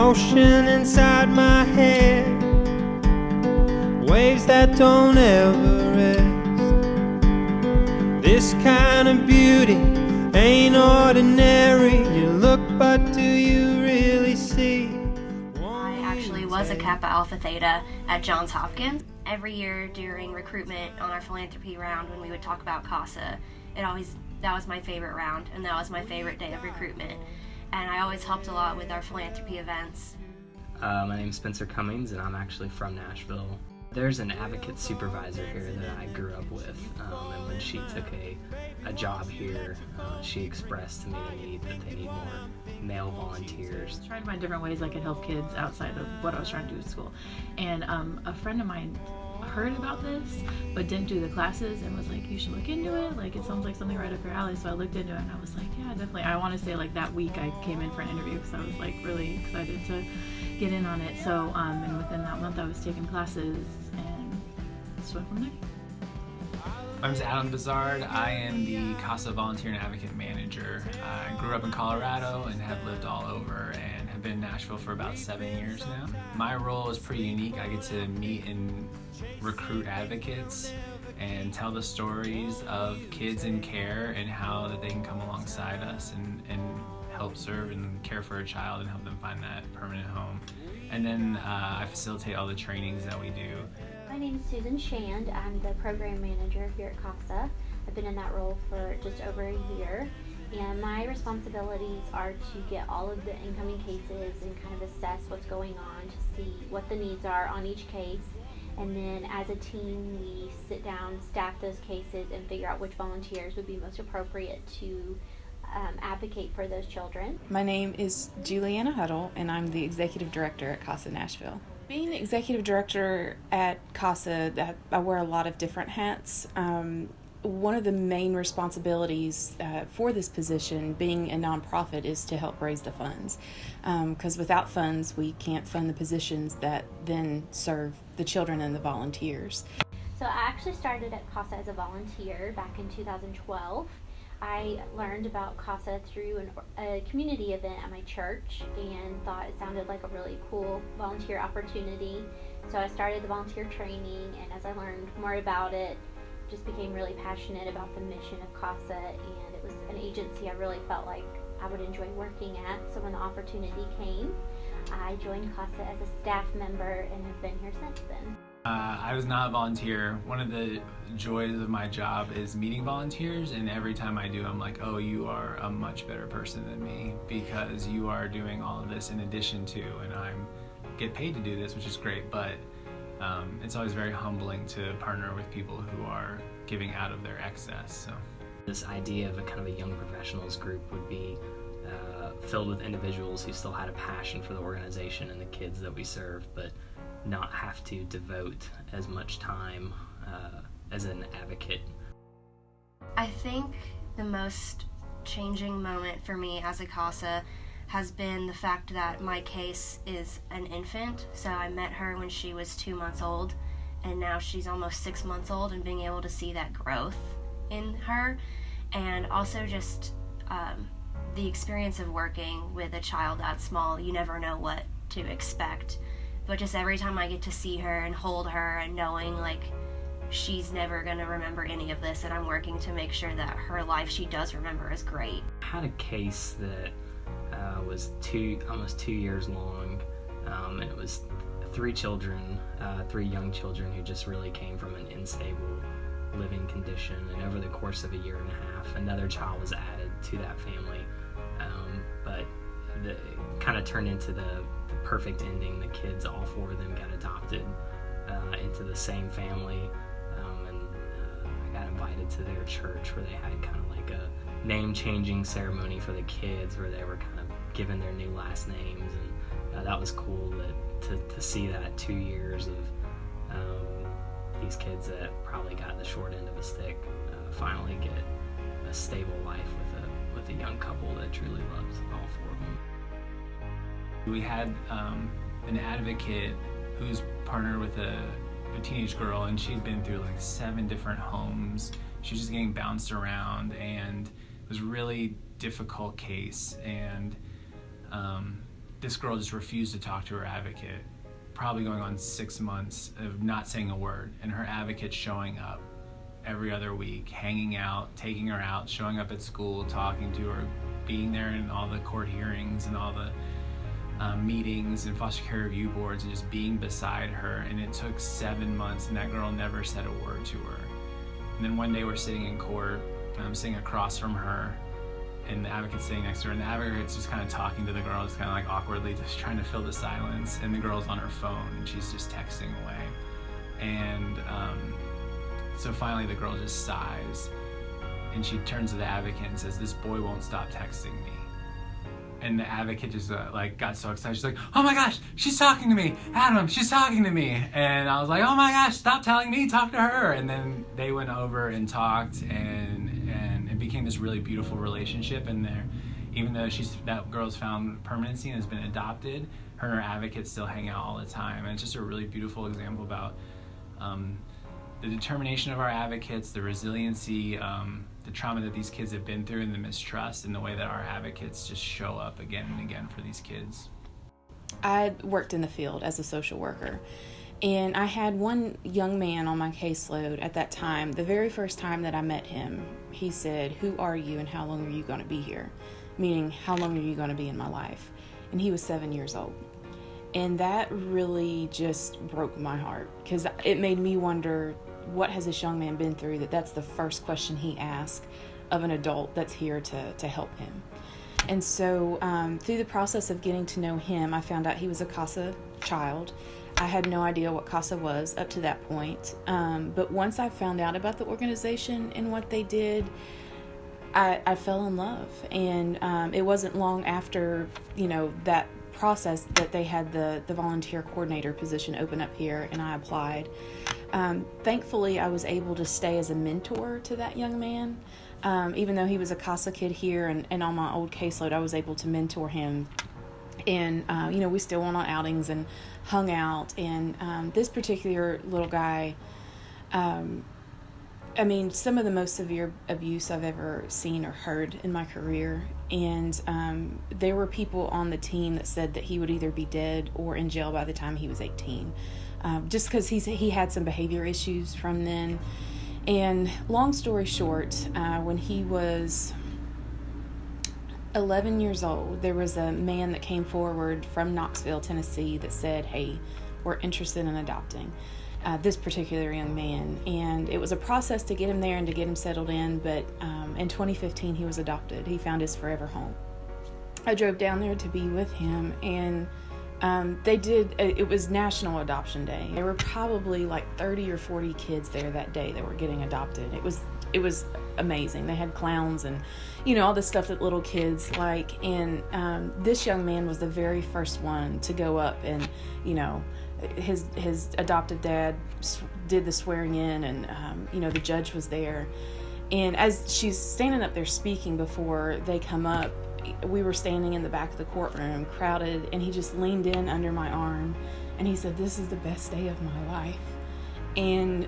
motion inside my head, waves that don't ever rest. This kind of beauty ain't ordinary. You look, but do you really see? I actually was a Kappa Alpha Theta at Johns Hopkins. Every year during recruitment on our philanthropy round, when we would talk about CASA, that was my favorite round, and that was my favorite day of recruitment. And I always helped a lot with our philanthropy events. My name's Spencer Cummings, and I'm actually from Nashville. There's an advocate supervisor here that I grew up with, and when she took a job here, she expressed to me the need that they need more male volunteers. I tried to find different ways I could help kids outside of what I was trying to do at school. And a friend of mine heard about this but didn't do the classes and was like, you should look into it, like it sounds like something right up your alley. So I looked into it and I was like, yeah, definitely. I want to say like that week I came in for an interview because I was like really excited to get in on it. So and within that month I was taking classes and just went from there. My name is Adam Bizard. I am the CASA Volunteer and Advocate Manager. I grew up in Colorado and have lived all over and have been in Nashville for about 7 years now. My role is pretty unique. I get to meet and recruit advocates and tell the stories of kids in care and how that they can come alongside us and help serve and care for a child and help them find that permanent home. And then I facilitate all the trainings that we do. My name is Susan Shand. I'm the program manager here at CASA. I've been in that role for just over a year, and my responsibilities are to get all of the incoming cases and kind of assess what's going on to see what the needs are on each case, and then as a team we sit down, staff those cases, and figure out which volunteers would be most appropriate to advocate for those children. My name is Juliana Huddle, and I'm the Executive Director at CASA Nashville. Being the Executive Director at CASA, I wear a lot of different hats. One of the main responsibilities for this position, being a nonprofit, is to help raise the funds. Because without funds, we can't fund the positions that then serve the children and the volunteers. So I actually started at CASA as a volunteer back in 2012. I learned about CASA through a community event at my church and thought it sounded like a really cool volunteer opportunity. So I started the volunteer training, and as I learned more about it, just became really passionate about the mission of CASA, and it was an agency I really felt like I would enjoy working at. So when the opportunity came, I joined CASA as a staff member and have been here since then. I was not a volunteer. One of the joys of my job is meeting volunteers, and every time I do, I'm like, oh, you are a much better person than me because you are doing all of this in addition to, and I get paid to do this, which is great, but it's always very humbling to partner with people who are giving out of their excess. So this idea of a kind of a young professionals group would be filled with individuals who still had a passion for the organization and the kids that we serve, but not have to devote as much time as an advocate. I think the most changing moment for me as a CASA has been the fact that my case is an infant. So I met her when she was 2 months old, and now she's almost 6 months old, and being able to see that growth in her, and also just the experience of working with a child that small. You never know what to expect, but just every time I get to see her and hold her and knowing like she's never going to remember any of this, and I'm working to make sure that her life she does remember is great. I had a case that was almost 2 years long, and it was three young children who just really came from an unstable living condition, and over the course of a year and a half another child was added to that family, but it kind of turned into the perfect ending. The kids, all four of them, got adopted into the same family, and I got invited to their church where they had kind of like a name-changing ceremony for the kids where they were kind of given their new last names, and that was cool to see that 2 years of these kids that probably got the short end of a stick finally get a stable life with a young couple that truly loves all four of them. We had an advocate who's partnered with a teenage girl, and she'd been through like 7 different homes. She was just getting bounced around, and it was a really difficult case. And this girl just refused to talk to her advocate, probably going on 6 months of not saying a word, and her advocate showing up every other week, hanging out, taking her out, showing up at school, talking to her, being there in all the court hearings and all the meetings and foster care review boards, and just being beside her. And it took 7 months, and that girl never said a word to her. And then one day we're sitting in court, and I'm sitting across from her, and the advocate's sitting next to her, and the advocate's just kind of talking to the girl, just kind of like awkwardly, just trying to fill the silence, and the girl's on her phone, and she's just texting away. And so finally the girl just sighs, and she turns to the advocate and says, "This boy won't stop texting me." And the advocate just like got so excited. She's like, "Oh my gosh, she's talking to me, Adam, she's talking to me." And I was like, "Oh my gosh, stop telling me, talk to her." And then they went over and talked, and it became this really beautiful relationship. And there, even though that girl's found permanency and has been adopted, her and her advocate still hang out all the time. And it's just a really beautiful example about the determination of our advocates, the resiliency, the trauma that these kids have been through, and the mistrust, and the way that our advocates just show up again and again for these kids. I worked in the field as a social worker, and I had one young man on my caseload at that time. The very first time that I met him, he said, "Who are you and how long are you going to be here?" Meaning, how long are you going to be in my life? And he was 7 years old. And that really just broke my heart, because it made me wonder, what has this young man been through that's the first question he asked of an adult that's here to help him? And so through the process of getting to know him, I found out he was a CASA child. I had no idea what CASA was up to that point. But once I found out about the organization and what they did, I fell in love. And it wasn't long after, that process that they had the volunteer coordinator position open up here, and I applied. Thankfully, I was able to stay as a mentor to that young man. Even though he was a CASA kid here, and on my old caseload, I was able to mentor him. And, we still went on outings and hung out. And this particular little guy, some of the most severe abuse I've ever seen or heard in my career. And there were people on the team that said that he would either be dead or in jail by the time he was 18. Just because he had some behavior issues from then. And long story short, when he was 11 years old, there was a man that came forward from Knoxville, Tennessee, that said, "Hey, we're interested in adopting this particular young man." And it was a process to get him there and to get him settled in, but in 2015 he was adopted. He found his forever home. I drove down there to be with him, and it was National Adoption Day. There were probably like 30 or 40 kids there that day that were getting adopted. It was amazing. They had clowns and, all the stuff that little kids like. And this young man was the very first one to go up, and, his adoptive dad did the swearing in, and, the judge was there. And as she's standing up there speaking before they come up, we were standing in the back of the courtroom, crowded, and he just leaned in under my arm, and he said, "This is the best day of my life." And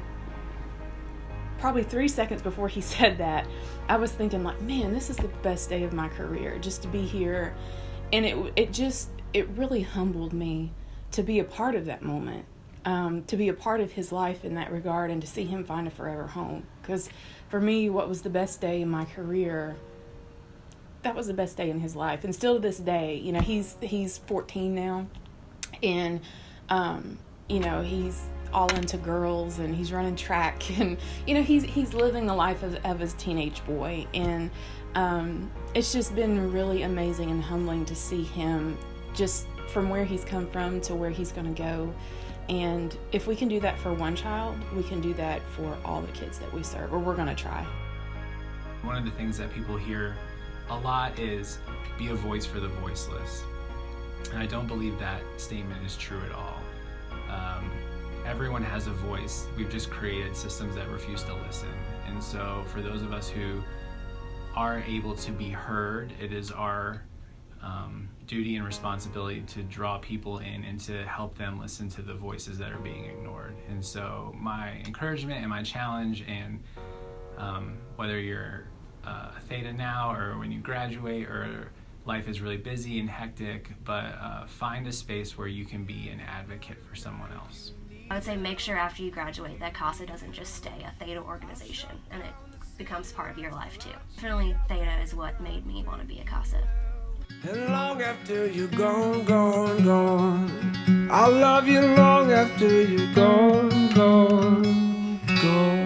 probably 3 seconds before he said that, I was thinking like, man, this is the best day of my career, just to be here. And it really humbled me to be a part of that moment, to be a part of his life in that regard, and to see him find a forever home. Because for me, what was the best day in my career, that was the best day in his life. And still to this day, he's 14 now, and he's all into girls, and he's running track, and he's living the life of his teenage boy. And it's just been really amazing and humbling to see him just from where he's come from to where he's going to go. And if we can do that for one child, we can do that for all the kids that we serve, or we're going to try. One of the things that people hear a lot is, be a voice for the voiceless. And I don't believe that statement is true at all. Everyone has a voice. We've just created systems that refuse to listen. And so for those of us who are able to be heard, it is our duty and responsibility to draw people in and to help them listen to the voices that are being ignored. And so my encouragement and my challenge, and whether you're a THETA now, or when you graduate, or life is really busy and hectic, but find a space where you can be an advocate for someone else. I would say make sure after you graduate that CASA doesn't just stay a THETA organization and it becomes part of your life too. Definitely THETA is what made me want to be a CASA. And long after you're gone, gone, gone, I'll love you long after you're gone, gone, gone.